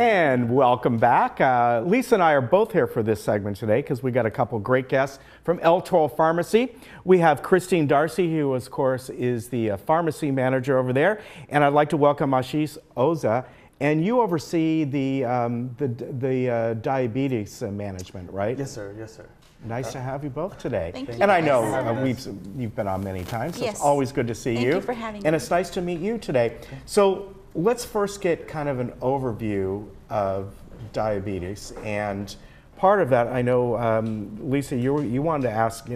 And welcome back. Lisa and I are both here for this segment today because we got a couple great guests from El Toro Pharmacy. We have Christine Darcy, who of course is the pharmacy manager over there, and I'd like to welcome Ashish Oza. And you oversee the diabetes management, right? Yes, sir. Yes, sir. Nice to have you both today. Thank you. And I know you've been on many times, so yes. It's always good to see Thank you for having me. And it's nice to meet you today. So let's first get kind of an overview of diabetes. And part of that, I know, Lisa, you wanted to ask,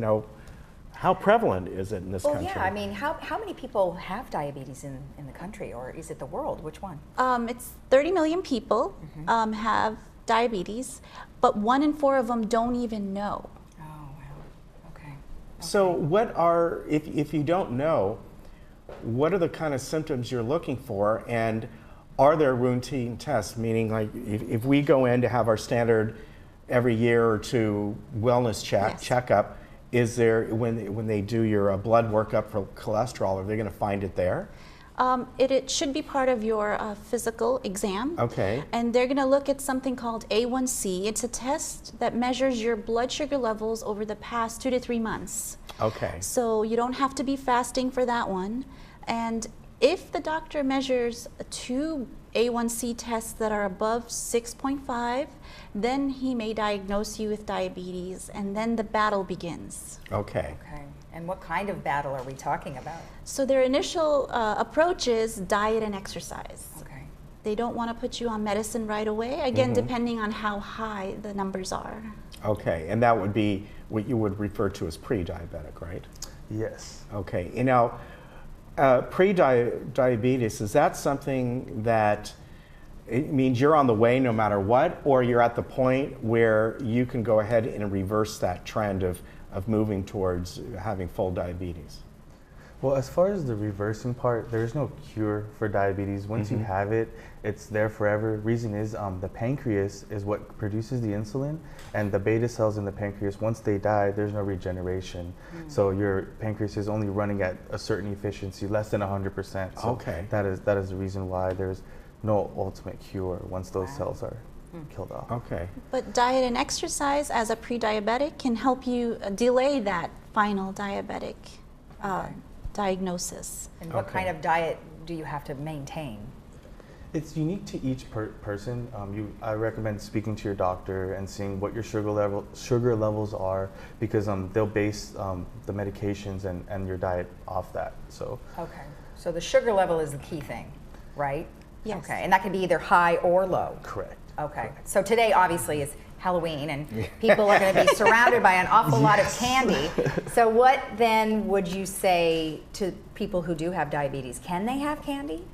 how prevalent is it in this country? Yeah, I mean, how many people have diabetes in the country, or is it the world? Which one? It's 30 million people have diabetes, but 1 in 4 of them don't even know. Oh, wow. Okay. So what are, if you don't know, what are the kind of symptoms you're looking for, and are there routine tests? Meaning, like, if we go in to have our standard every year or two wellness checkup, is there, when they do your blood workup for cholesterol, are they going to find it there? It should be part of your physical exam. Okay. And they're going to look at something called A1C. It's a test that measures your blood sugar levels over the past 2 to 3 months. Okay. So you don't have to be fasting for that one. And if the doctor measures 2 A1C tests that are above 6.5, then he may diagnose you with diabetes, and then the battle begins. Okay. Okay. And what kind of battle are we talking about? So their initial approach is diet and exercise. Okay. They don't want to put you on medicine right away, again, depending on how high the numbers are. Okay, and that would be what you would refer to as pre-diabetic, right? Yes. Okay, pre-diabetes, is that something that it means you're on the way no matter what, or you're at the point where you can go ahead and reverse that trend of moving towards having full diabetes? Well, as far as the reversing part, there is no cure for diabetes. Once you have it, it's there forever. Reason is the pancreas is what produces the insulin, and the beta cells in the pancreas, once they die, there's no regeneration. So your pancreas is only running at a certain efficiency, less than 100%. So Okay. that is the reason why there's no ultimate cure once those cells are killed off. Okay. But diet and exercise as a pre-diabetic can help you delay that final diabetic diagnosis. And what kind of diet do you have to maintain? It's unique to each person. I recommend speaking to your doctor and seeing what your sugar levels are, because they'll base the medications and your diet off that. So. Okay. So the sugar level is the key thing, right? Yes. Okay. And that can be either high or low. Correct. Okay. Correct. So today obviously is Halloween, and people are going to be surrounded by an awful lot of candy. So what then would you say to people who do have diabetes? Can they have candy?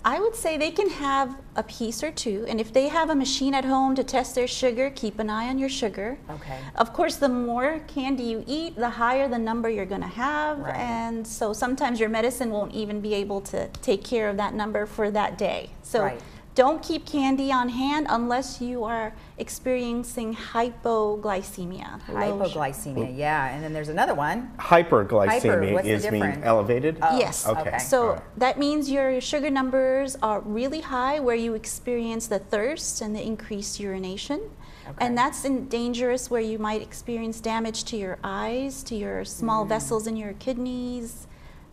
I would say they can have a piece or two, and if they have a machine at home to test their sugar, keep an eye on your sugar. Okay. Of course, the more candy you eat, the higher the number you're going to have, Right. and so sometimes your medicine won't even be able to take care of that number for that day. So Right. don't keep candy on hand unless you are experiencing hypoglycemia. Hypoglycemia, yeah. And then there's another one. Hyperglycemia what's the is meaning difference? elevated? Yes. Okay. So All right. that means your sugar numbers are really high, where you experience the thirst and the increased urination. Okay. And that's dangerous, where you might experience damage to your eyes, to your small vessels in your kidneys,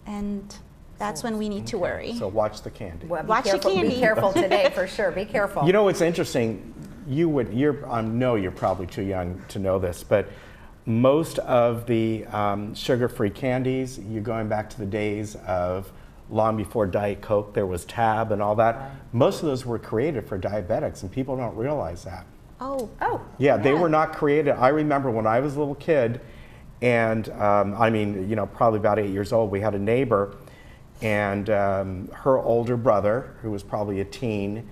and that's when we need to worry. So watch the candy. Well, be Watch the careful, candy. Be careful today, for sure. Be careful. You know what's interesting? I know you're probably too young to know this, but most of the sugar-free candies, you're going back to the days of long before Diet Coke, there was Tab and all that. Right. Most of those were created for diabetics, and people don't realize that. Oh. Yeah, they were not created. I remember when I was a little kid, and probably about 8 years old, we had a neighbor, and her older brother, who was probably a teen,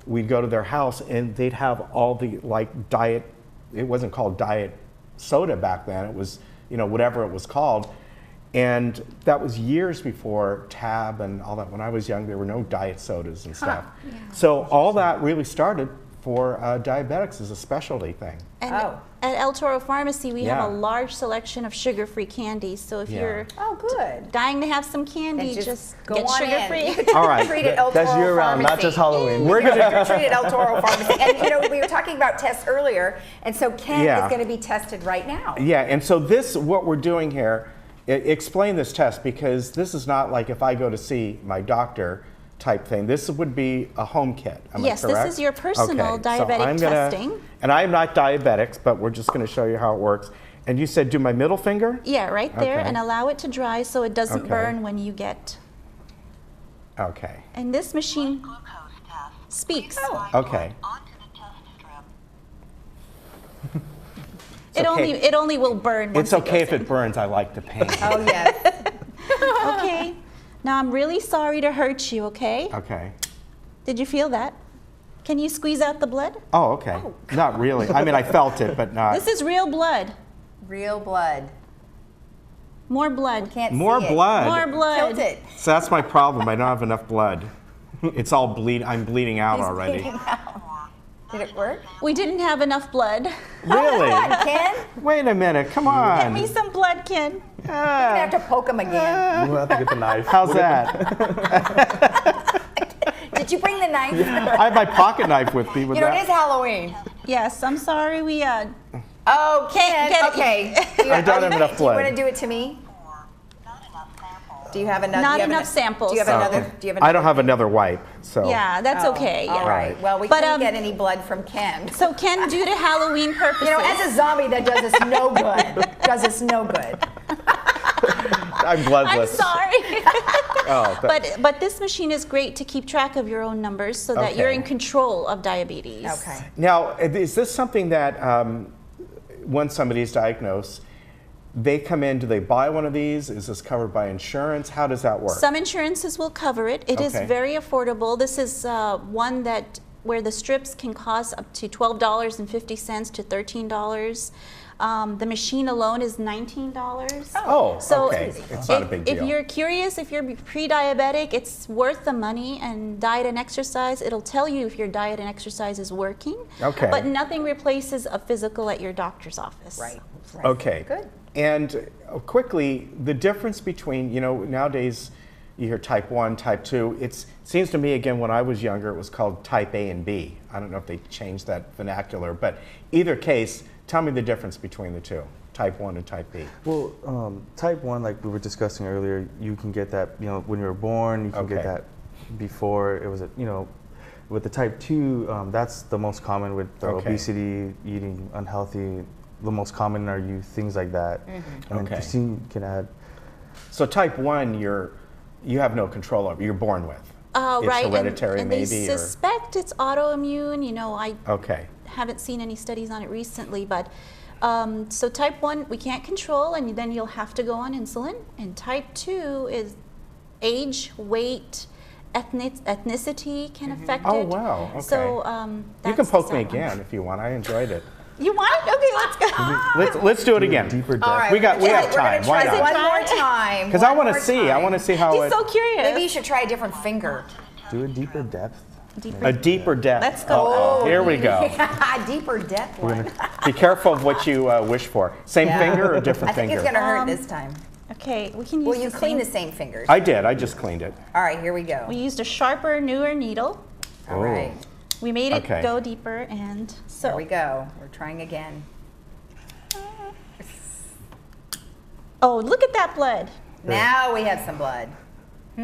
we'd go to their house and they'd have all the diet, it wasn't called diet soda back then, it was, whatever it was called. And that was years before Tab and all that. When I was young, there were no diet sodas and stuff. Yeah. So all that really started for diabetics as a specialty thing. And Oh. at El Toro Pharmacy, we Yeah. have a large selection of sugar-free candies. So if Yeah. you're Oh, good. dying to have some candy, And just go get on in. sugar-free. You could All right. treat at El Toro That's year-round, not just Pharmacy. Halloween. We're gonna Treat at El Toro Pharmacy. And you know, we were talking about tests earlier, and so Ken Yeah. is going to be tested right now. Yeah, and so this, what we're doing here, explain this test, because this is not like if I go to see my doctor type thing. This would be a home kit. Am I Yes, this correct? is your personal Okay, so diabetic I'm gonna- testing. And I'm not diabetic, but we're just going to show you how it works. And you said do my middle finger? Yeah, right there, Okay. and allow it to dry so it doesn't Okay. burn when you get. Okay. And this machine speaks. Oh. Okay. It okay. only will burn. Once It's okay if goes it burns. I like the pain. Oh, yes. in. Okay. Now I'm really sorry to hurt you. Okay. Okay. Did you feel that? Can you squeeze out the blood? Oh, okay. Not really. I mean, I felt it, but not. This is real blood. Real blood. More blood. Can't More see it. blood. More blood. Tilt it. So that's my problem. I don't have enough blood. It's all bleed. I'm bleeding out He's already. bleeding out. Did it work? We didn't have enough blood. Really? Ken? Wait a minute. Come on. Get me some blood, Ken. I have to poke him again. We'll have to get the knife. How's that? Did you bring the knife? I have my pocket knife with me. With You know, that. it is Halloween. Yes, I'm sorry. We Oh, Can't Ken. get it. Okay. Do you, I don't have enough Do blood. you want to do it to me? Do you have enough? Not do you have enough enough samples. Do you have Oh, another? Okay. Do you have I don't have another wipe, so. yeah, that's Oh, okay. All Yeah. right. Right. Well, we But, couldn't get any blood from Ken. So Ken, due to Halloween purposes, You know, as a zombie, that does us no good. Does us no good. I'm I'm bloodless. sorry. Oh, But this machine is great to keep track of your own numbers so that you're Okay. in control of diabetes. Okay. Now, is this something that when somebody's diagnosed, they come in, do they buy one of these? Is this covered by insurance? How does that work? Some insurances will cover it. It is Okay. very affordable. This is one that where the strips can cost up to $12.50 to $13. The machine alone is $19. Oh, So okay. It's not a big if deal. you're curious, if you're pre-diabetic, it's worth the money. And diet and exercise, it'll tell you if your diet and exercise is working. Okay. But nothing replaces a physical at your doctor's office. Right. Right. Okay. Good. And quickly, the difference between, you know, nowadays you hear type 1, type 2. It seems to me, again, when I was younger, it was called type A and B. I don't know if they changed that vernacular, but either case, tell me the difference between the two, type 1 and type B. Well, type 1, like we were discussing earlier, you can get that, you know, when you were born, you can get Okay. that before it was, you know, with the type 2, that's the most common with the Okay. obesity, eating unhealthy, the most common in our youth, things like that. And then Okay. Christine can add. So type 1, you have no control over. You're born with. It's Right. hereditary, and maybe. they or, suspect it's autoimmune. You know, I okay. haven't seen any studies on it recently, but so type 1 we can't control, and then you'll have to go on insulin. And type 2 is age, weight, ethnicity can affect Oh, it. wow. Okay. So You that's can the poke me sad one. again if you want. I enjoyed it. You want it? Okay, let's go. Let's do it again. Deeper depth. All right. We have we're time. gonna Why try not? it one more time. Because I One want to more see. I time. want to see how He's it. so curious. Maybe you should try a different finger. Do a deeper depth. Deeper. A deeper depth. Let's go. Uh-oh. Here we go. Deeper depth one. Be careful of what you wish for. Same Yeah. finger or different I think finger? it's gonna hurt this time. Okay, we can use Well, you the clean same. the same fingers. I did. I just cleaned it. All right, here we go. We used a sharper, newer needle. All right, We made it Okay. go deeper, and so there we go. We're trying again. Oh, look at that blood. Now we have some blood. Do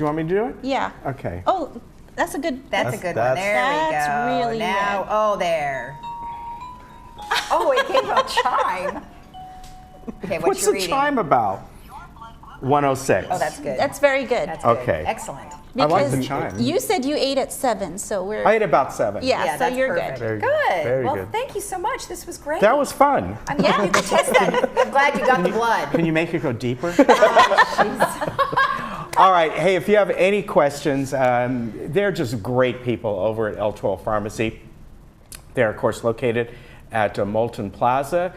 you want me to do it? Yeah. Okay. Oh, that's a good. That's a That's- good one. There we that's go. really now, red. oh, there. Oh, it gave a chime. Okay, What's your the reading? chime about? 106. Oh, that's good. That's very good. That's good. Okay. Excellent. I like the Because chime. You said you ate at 7, so we're. I ate about 7. yeah, so that's you're perfect. good. Very Good. good. Very well, good. thank you so much. This was great. That was fun. I'm glad you could test that. I'm glad you got the blood. Can you make it go deeper? All right. Hey, if you have any questions, they're just great people over at El Toro Pharmacy. They're, of course, located at Moulton Plaza.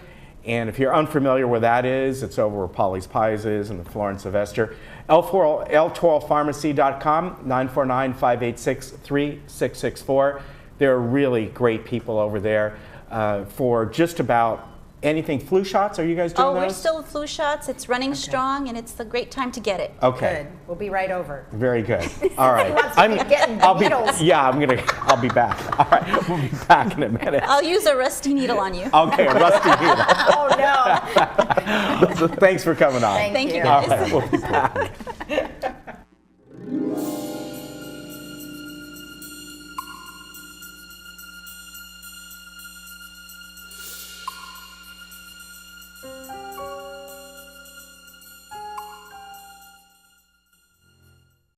And if you're unfamiliar where that is, it's over where Polly's Pies is and the Florence of Esther. eltoropharmacy.com, 949-586-3664. They're really great people over there for just about anything. Flu shots, are you guys doing Oh, those? we're still flu shots. It's running strong, and it's the great time to get it. Okay. Good. We'll be right over. Very good. All right. Getting the needles. I'll be back. All right, we'll be back in a minute. I'll use a rusty needle on you. Okay, a rusty needle. Oh no. Thanks for coming on. Thank Thank you, you. guys. All right, we'll be back.